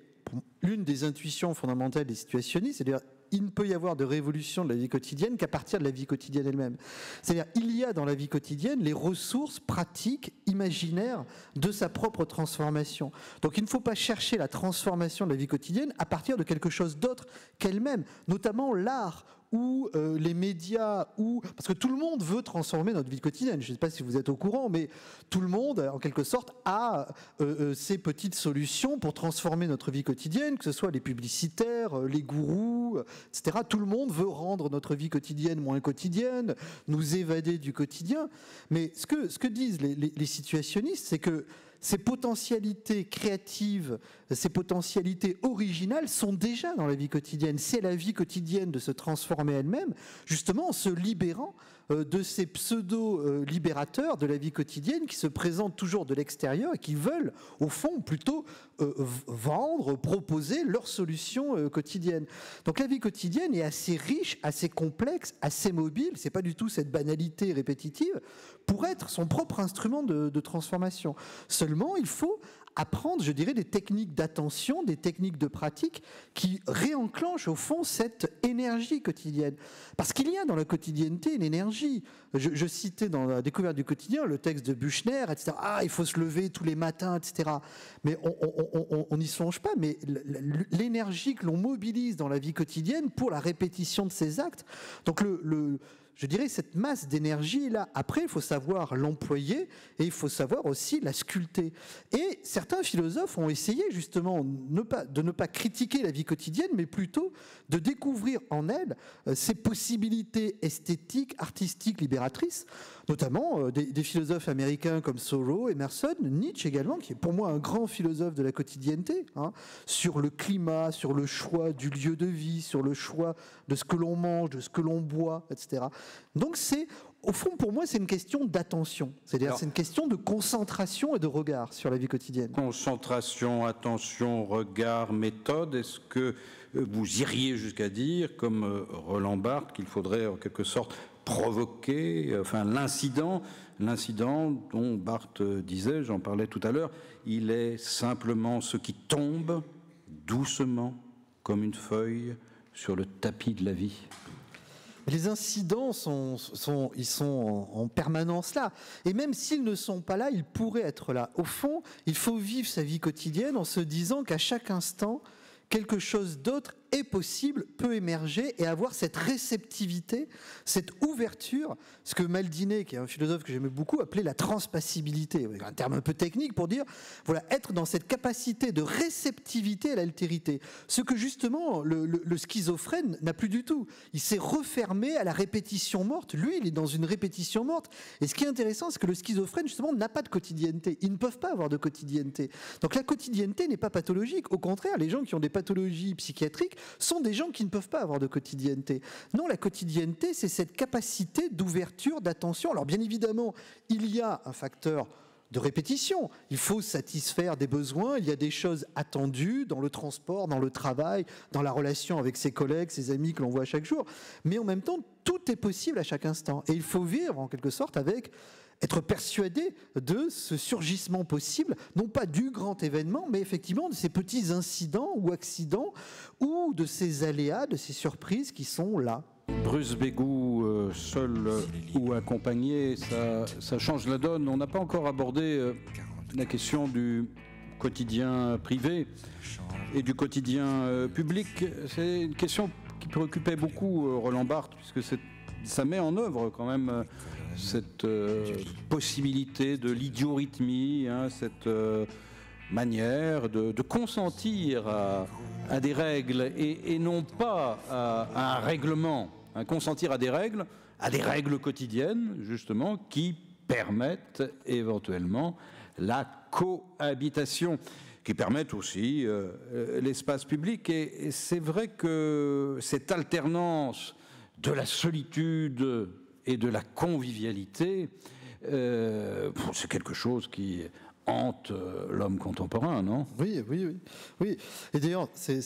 l'une des intuitions fondamentales des situationnistes, c'est-à-dire il ne peut y avoir de révolution de la vie quotidienne qu'à partir de la vie quotidienne elle-même. C'est-à-dire il y a dans la vie quotidienne les ressources pratiques, imaginaires de sa propre transformation. Donc il ne faut pas chercher la transformation de la vie quotidienne à partir de quelque chose d'autre qu'elle-même, notamment l'art ou les médias, parce que tout le monde veut transformer notre vie quotidienne. Je ne sais pas si vous êtes au courant, mais tout le monde, en quelque sorte, a ses petites solutions pour transformer notre vie quotidienne, que ce soit les publicitaires, les gourous, etc. Tout le monde veut rendre notre vie quotidienne moins quotidienne, nous évader du quotidien. Mais ce que disent les situationnistes, c'est que ces potentialités créatives, ces potentialités originales sont déjà dans la vie quotidienne. C'est la vie quotidienne de se transformer elle-même, justement en se libérant de ces pseudo-libérateurs de la vie quotidienne qui se présentent toujours de l'extérieur et qui veulent, au fond, plutôt vendre, proposer leurs solutions quotidiennes. Donc la vie quotidienne est assez riche, assez complexe, assez mobile, c'est pas du tout cette banalité répétitive, pour être son propre instrument de transformation. Seulement, il faut apprendre, je dirais, des techniques d'attention, des techniques de pratique qui réenclenchent au fond cette énergie quotidienne. Parce qu'il y a dans la quotidienneté une énergie. Je citais dans la découverte du quotidien le texte de Buchner, etc. Ah, il faut se lever tous les matins, etc. Mais on n'y songe pas, mais l'énergie que l'on mobilise dans la vie quotidienne pour la répétition de ces actes. Donc je dirais cette masse d'énergie là. Après, il faut savoir l'employer et il faut savoir aussi la sculpter. Et certains philosophes ont essayé justement de ne pas critiquer la vie quotidienne, mais plutôt de découvrir en elle ces possibilités esthétiques, artistiques, libératrices, notamment des philosophes américains comme Thoreau, Emerson, Nietzsche également, qui est pour moi un grand philosophe de la quotidienneté, sur le climat, sur le choix du lieu de vie, sur le choix de ce que l'on mange, de ce que l'on boit, etc. Donc au fond, pour moi, c'est une question d'attention. C'est-à-dire, c'est une question de concentration et de regard sur la vie quotidienne. Concentration, attention, regard, méthode. Est-ce que vous iriez jusqu'à dire, comme Roland Barthes, qu'il faudrait en quelque sorte provoquer, enfin l'incident dont Barthes disait, j'en parlais tout à l'heure, il est simplement ce qui tombe doucement comme une feuille sur le tapis de la vie. Les incidents ils sont en permanence là. Et même s'ils ne sont pas là, ils pourraient être là. Au fond, il faut vivre sa vie quotidienne en se disant qu'à chaque instant, quelque chose d'autre est possible, peut émerger et avoir cette réceptivité, cette ouverture, ce que Maldinet, qui est un philosophe que j'aimais beaucoup, appelait la transpassibilité, un terme un peu technique pour dire, voilà, être dans cette capacité de réceptivité à l'altérité, ce que justement le schizophrène n'a plus du tout. Il s'est refermé à la répétition morte. Lui, il est dans une répétition morte. Et ce qui est intéressant, c'est que le schizophrène, justement, n'a pas de quotidienneté. Ils ne peuvent pas avoir de quotidienneté. Donc la quotidienneté n'est pas pathologique. Au contraire, les gens qui ont des pathologies psychiatriques sont des gens qui ne peuvent pas avoir de quotidienneté. Non, la quotidienneté, c'est cette capacité d'ouverture, d'attention. Alors bien évidemment, il y a un facteur de répétition. Il faut satisfaire des besoins, il y a des choses attendues dans le transport, dans le travail, dans la relation avec ses collègues, ses amis que l'on voit chaque jour. Mais en même temps, tout est possible à chaque instant. Et il faut vivre en quelque sorte avec... être persuadé de ce surgissement possible, non pas du grand événement, mais effectivement de ces petits incidents ou accidents, ou de ces aléas, de ces surprises qui sont là. Bruce Bégou, seul ou accompagné, ça change la donne. On n'a pas encore abordé la question du quotidien privé et du quotidien public. C'est une question qui préoccupait beaucoup Roland Barthes, puisque ça met en œuvre quand même cette possibilité de l'idiorhythmie, cette manière de consentir à des règles et non pas à un règlement, consentir à des règles quotidiennes justement qui permettent éventuellement la cohabitation, qui permettent aussi l'espace public. Et c'est vrai que cette alternance de la solitude et de la convivialité, c'est quelque chose qui hante l'homme contemporain, non ? Oui. Et d'ailleurs, c'est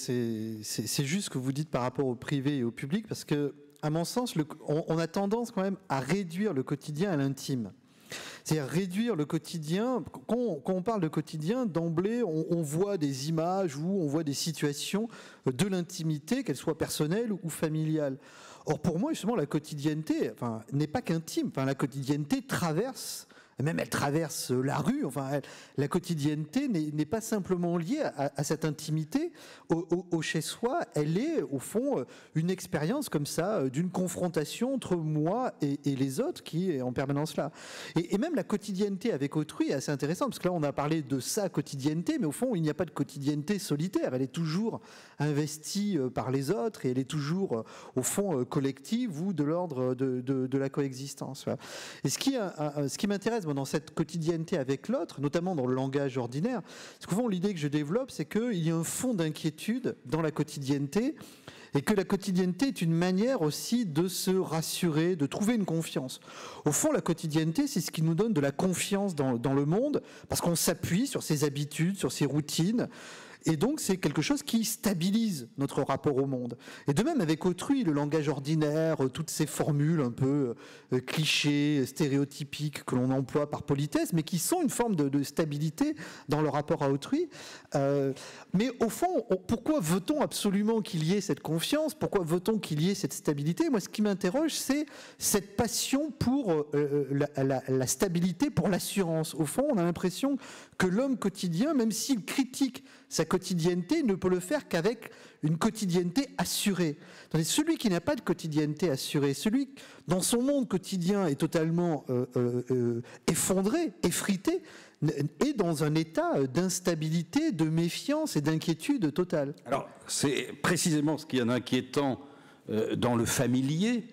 juste ce que vous dites par rapport au privé et au public, parce que, à mon sens, on a tendance quand même à réduire le quotidien à l'intime. C'est-à-dire réduire le quotidien. Quand on parle de quotidien, d'emblée, on voit des images ou on voit des situations de l'intimité, qu'elles soient personnelles ou familiales. Or, pour moi, justement, la quotidienneté n'est pas qu'intime. La quotidienneté traverse, même elle traverse la rue. La quotidienneté n'est pas simplement liée à cette intimité au chez-soi. Elle est, au fond, une expérience comme ça, d'une confrontation entre moi et les autres qui est en permanence là. Et même la quotidienneté avec autrui est assez intéressante, parce que là, on a parlé de sa quotidienneté, mais au fond, il n'y a pas de quotidienneté solitaire. Elle est toujours investie par les autres et elle est toujours, au fond, collective ou de l'ordre de la coexistence. Voilà. Et ce qui m'intéresse dans cette quotidienneté avec l'autre, notamment dans le langage ordinaire, parce qu'au fond, l'idée que je développe, c'est qu'il y a un fond d'inquiétude dans la quotidienneté et que la quotidienneté est une manière aussi de se rassurer, de trouver une confiance. Au fond, la quotidienneté, c'est ce qui nous donne de la confiance dans le monde, parce qu'on s'appuie sur ses habitudes, sur ses routines, et donc c'est quelque chose qui stabilise notre rapport au monde. Et de même avec autrui, le langage ordinaire, toutes ces formules un peu clichés, stéréotypiques que l'on emploie par politesse, mais qui sont une forme de stabilité dans le rapport à autrui. Mais au fond, pourquoi veut-on absolument qu'il y ait cette confiance? Pourquoi veut-on qu'il y ait cette stabilité? Moi, ce qui m'interroge, c'est cette passion pour la stabilité, pour l'assurance. Au fond, on a l'impression que l'homme quotidien, même s'il critique sa quotidienneté, ne peut le faire qu'avec une quotidienneté assurée. Tandis que celui qui n'a pas de quotidienneté assurée, celui dont son monde quotidien est totalement effondré, effrité, est dans un état d'instabilité, de méfiance et d'inquiétude totale. Alors, c'est précisément ce qui est inquiétant dans le familier.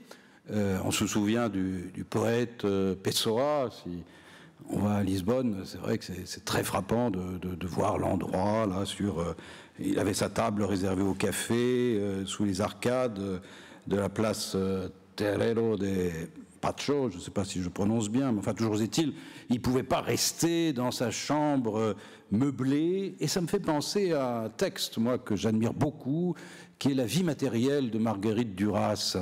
On se souvient du poète Pessoa. Si on va à Lisbonne, c'est vrai que c'est très frappant de voir l'endroit là sur. Il avait sa table réservée au café sous les arcades de la place Terreiro de Pacho, je ne sais pas si je prononce bien, mais enfin toujours est-il, il ne pouvait pas rester dans sa chambre meublée, et ça me fait penser à un texte, moi, que j'admire beaucoup, qui est La vie matérielle de Marguerite Duras,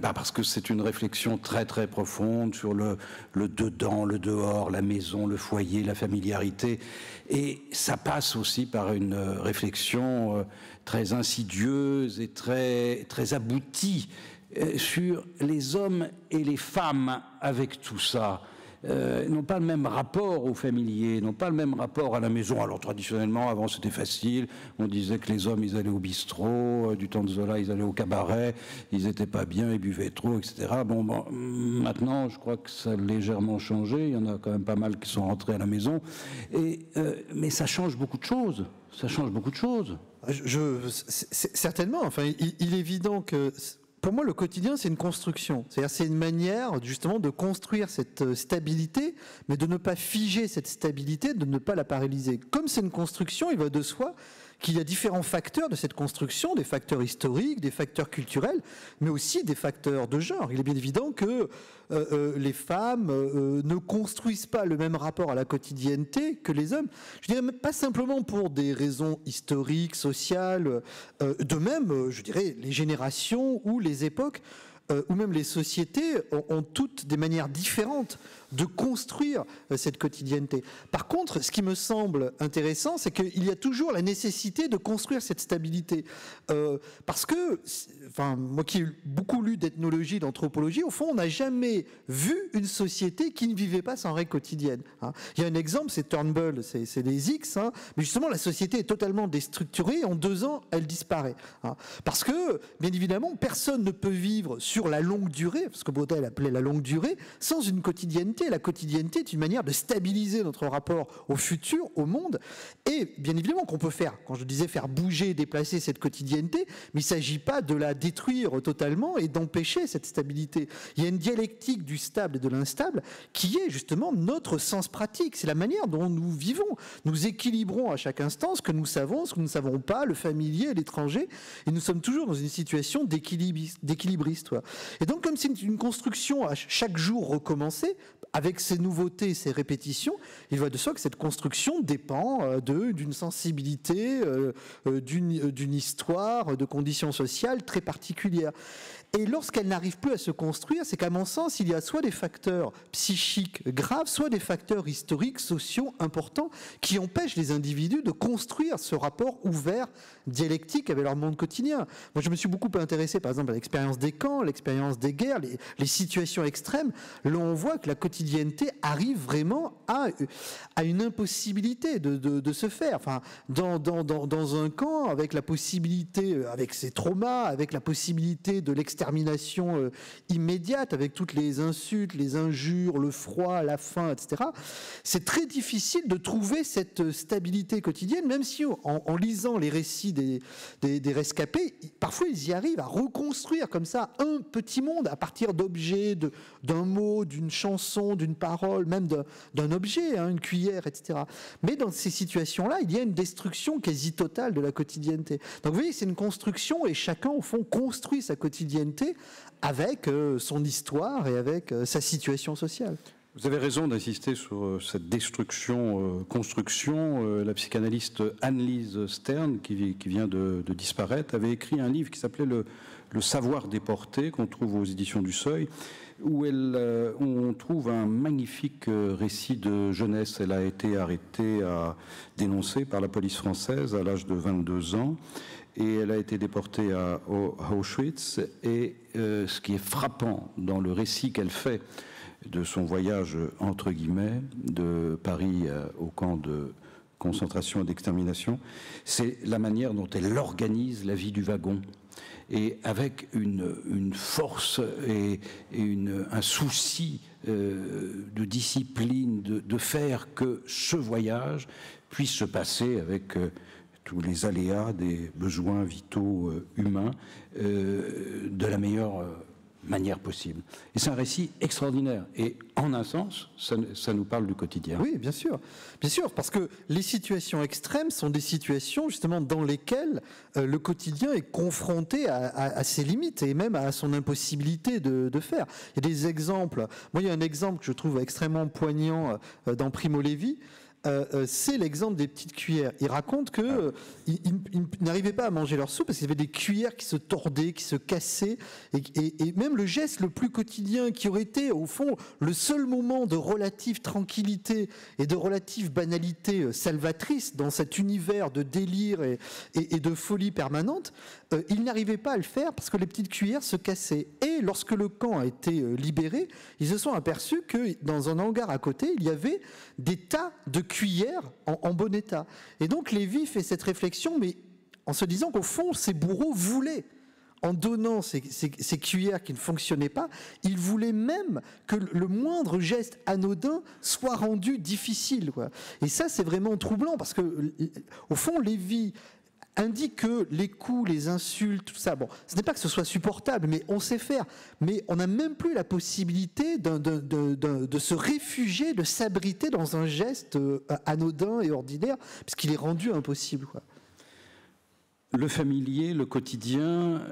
parce que c'est une réflexion très très profonde sur le dedans, le dehors, la maison, le foyer, la familiarité, et ça passe aussi par une réflexion très insidieuse et très, très aboutie sur les hommes et les femmes avec tout ça. N'ont pas le même rapport aux familiers, n'ont pas le même rapport à la maison. Alors traditionnellement, avant c'était facile, on disait que les hommes ils allaient au bistrot, du temps de Zola ils allaient au cabaret, ils n'étaient pas bien, ils buvaient trop, etc. Bon, maintenant je crois que ça a légèrement changé, il y en a quand même pas mal qui sont rentrés à la maison, mais ça change beaucoup de choses, ça change beaucoup de choses. Certainement, enfin, il est évident que... Pour moi, le quotidien, c'est une construction. C'est-à-dire, c'est une manière, justement, de construire cette stabilité, mais de ne pas figer cette stabilité, de ne pas la paralyser. Comme c'est une construction, il va de soi qu'il y a différents facteurs de cette construction, des facteurs historiques, des facteurs culturels, mais aussi des facteurs de genre. Il est bien évident que les femmes ne construisent pas le même rapport à la quotidienneté que les hommes. Je dirais pas simplement pour des raisons historiques, sociales, de même, je dirais, les générations ou les époques, ou même les sociétés ont toutes des manières différentes de construire cette quotidienneté. Par contre, ce qui me semble intéressant, c'est qu'il y a toujours la nécessité de construire cette stabilité. Parce que, enfin, moi qui ai beaucoup lu d'ethnologie, d'anthropologie, au fond, on n'a jamais vu une société qui ne vivait pas sans règles quotidiennes. Il y a un exemple, c'est Turnbull, c'est les X, mais justement, la société est totalement déstructurée, et en 2 ans, elle disparaît. Parce que, bien évidemment, personne ne peut vivre sur la longue durée, parce que Baudel appelait la longue durée, sans une quotidienneté. La quotidienneté est une manière de stabiliser notre rapport au futur, au monde, et bien évidemment qu'on peut faire, quand je disais faire bouger, déplacer cette quotidienneté, mais il ne s'agit pas de la détruire totalement et d'empêcher cette stabilité. Il y a une dialectique du stable et de l'instable qui est justement notre sens pratique, c'est la manière dont nous vivons. Nous équilibrons à chaque instant ce que nous savons, ce que nous ne savons pas, le familier et l'étranger, et nous sommes toujours dans une situation d'équilibriste. Et donc, comme c'est une construction à chaque jour recommencée, avec ses nouveautés et ses répétitions, il va de soi que cette construction dépend d'une sensibilité, d'une histoire, de conditions sociales très particulières. Et lorsqu'elle n'arrive plus à se construire, c'est qu'à mon sens, il y a soit des facteurs psychiques graves, soit des facteurs historiques, sociaux importants qui empêchent les individus de construire ce rapport ouvert, dialectique avec leur monde quotidien. Moi, je me suis beaucoup intéressé, par exemple, à l'expérience des camps, l'expérience des guerres, les situations extrêmes. Là, on voit que la quotidienneté arrive vraiment à une impossibilité de se faire. Enfin, dans un camp, avec la possibilité, avec ses traumas, avec la possibilité de l'extérieur, l'extermination immédiate, avec toutes les insultes, les injures, le froid, la faim, etc. C'est très difficile de trouver cette stabilité quotidienne, même si en lisant les récits des rescapés, parfois ils y arrivent à reconstruire comme ça un petit monde à partir d'objets, d'un mot, d'une chanson, d'une parole, même d'un objet, une cuillère, etc. Mais dans ces situations-là, il y a une destruction quasi totale de la quotidienneté. Donc vous voyez, c'est une construction et chacun, au fond, construit sa quotidienneté avec son histoire et avec sa situation sociale. Vous avez raison d'insister sur cette destruction, construction. La psychanalyste Annelise Stern, qui vient de disparaître, avait écrit un livre qui s'appelait Le savoir déporté, qu'on trouve aux éditions du Seuil, où on trouve un magnifique récit de jeunesse. Elle a été arrêtée, dénoncée par la police française à l'âge de 22 ans, et elle a été déportée à Auschwitz. Et ce qui est frappant dans le récit qu'elle fait de son voyage, entre guillemets, de Paris au camp de concentration et d'extermination, c'est la manière dont elle organise la vie du wagon. Et avec une force et un souci de discipline, de faire que ce voyage puisse se passer avec tous les aléas des besoins vitaux humains de la meilleure manière possible. Et c'est un récit extraordinaire. Et en un sens, ça nous parle du quotidien. Oui, bien sûr, parce que les situations extrêmes sont des situations justement dans lesquelles le quotidien est confronté à ses limites et même à son impossibilité de faire. Il y a des exemples. Moi, il y a un exemple que je trouve extrêmement poignant dans Primo Levi. C'est l'exemple des petites cuillères. Il raconte que ils n'arrivaient pas à manger leur soupe parce qu'il y avait des cuillères qui se tordaient, qui se cassaient, et même le geste le plus quotidien qui aurait été au fond le seul moment de relative tranquillité et de relative banalité salvatrice dans cet univers de délire et de folie permanente, ils n'arrivaient pas à le faire parce que les petites cuillères se cassaient. Et lorsque le camp a été libéré, ils se sont aperçus que dans un hangar à côté, il y avait des tas de cuillères en bon état. Et donc Lévi fait cette réflexion, mais en se disant qu'au fond, ces bourreaux voulaient, en donnant ces cuillères qui ne fonctionnaient pas, ils voulaient même que le moindre geste anodin soit rendu difficile, quoi. Et ça, c'est vraiment troublant, parce que, au fond, Lévi indique que les coups, les insultes, tout ça, bon, ce n'est pas que ce soit supportable, mais on sait faire. Mais on n'a même plus la possibilité de se réfugier, de s'abriter dans un geste anodin et ordinaire, puisqu'il est rendu impossible, quoi. Le familier, le quotidien,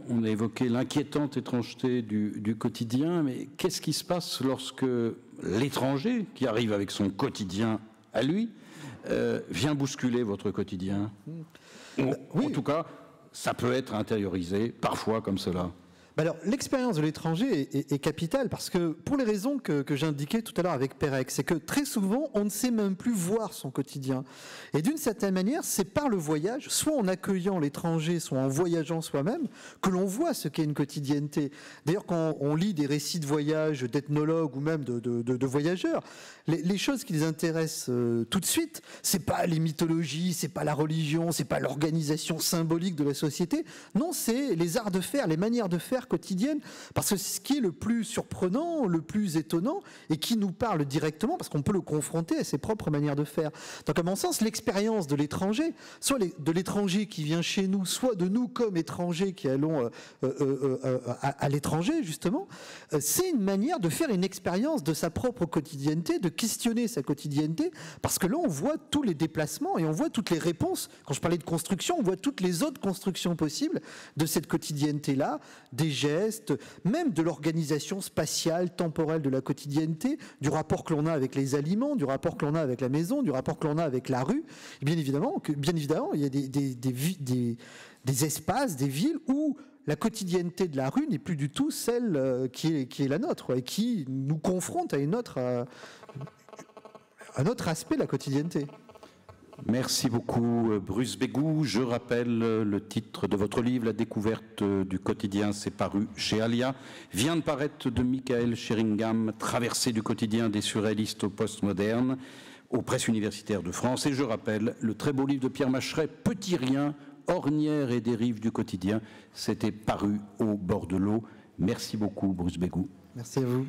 on a évoqué l'inquiétante étrangeté du quotidien, mais qu'est-ce qui se passe lorsque l'étranger, qui arrive avec son quotidien à lui, vient bousculer votre quotidien ? Oui. En tout cas, ça peut être intériorisé, parfois comme cela. Alors, l'expérience de l'étranger est capitale parce que, pour les raisons que j'indiquais tout à l'heure avec Pérec, c'est que très souvent, on ne sait même plus voir son quotidien. Et d'une certaine manière, c'est par le voyage, soit en accueillant l'étranger, soit en voyageant soi-même, que l'on voit ce qu'est une quotidienneté. D'ailleurs, quand on lit des récits de voyage d'ethnologues ou même de voyageurs, les choses qui les intéressent tout de suite, c'est pas les mythologies, c'est pas la religion, c'est pas l'organisation symbolique de la société. Non, c'est les arts de faire, les manières de faire quotidienne, parce que c'est ce qui est le plus surprenant, le plus étonnant, et qui nous parle directement, parce qu'on peut le confronter à ses propres manières de faire. Donc à mon sens, l'expérience de l'étranger, soit de l'étranger qui vient chez nous, soit de nous comme étrangers qui allons à l'étranger, justement, c'est une manière de faire une expérience de sa propre quotidienneté, de questionner sa quotidienneté, parce que là on voit tous les déplacements et on voit toutes les réponses. Quand je parlais de construction, on voit toutes les autres constructions possibles de cette quotidienneté-là, des gestes, même de l'organisation spatiale, temporelle de la quotidienneté, du rapport que l'on a avec les aliments, du rapport que l'on a avec la maison, du rapport que l'on a avec la rue. Et bien évidemment, il y a des espaces, des villes où la quotidienneté de la rue n'est plus du tout celle qui est la nôtre, et qui nous confronte à un autre aspect de la quotidienneté. Merci beaucoup, Bruce Bégou. Je rappelle le titre de votre livre, La découverte du quotidien, c'est paru chez Alia. Vient de paraître de Michael Sheringham, Traversée du quotidien des surréalistes au postmoderne, aux presses universitaires de France. Et je rappelle le très beau livre de Pierre Macheret, Petit rien, Ornières et dérives du quotidien. C'était paru au bord de l'eau. Merci beaucoup, Bruce Bégou. Merci à vous.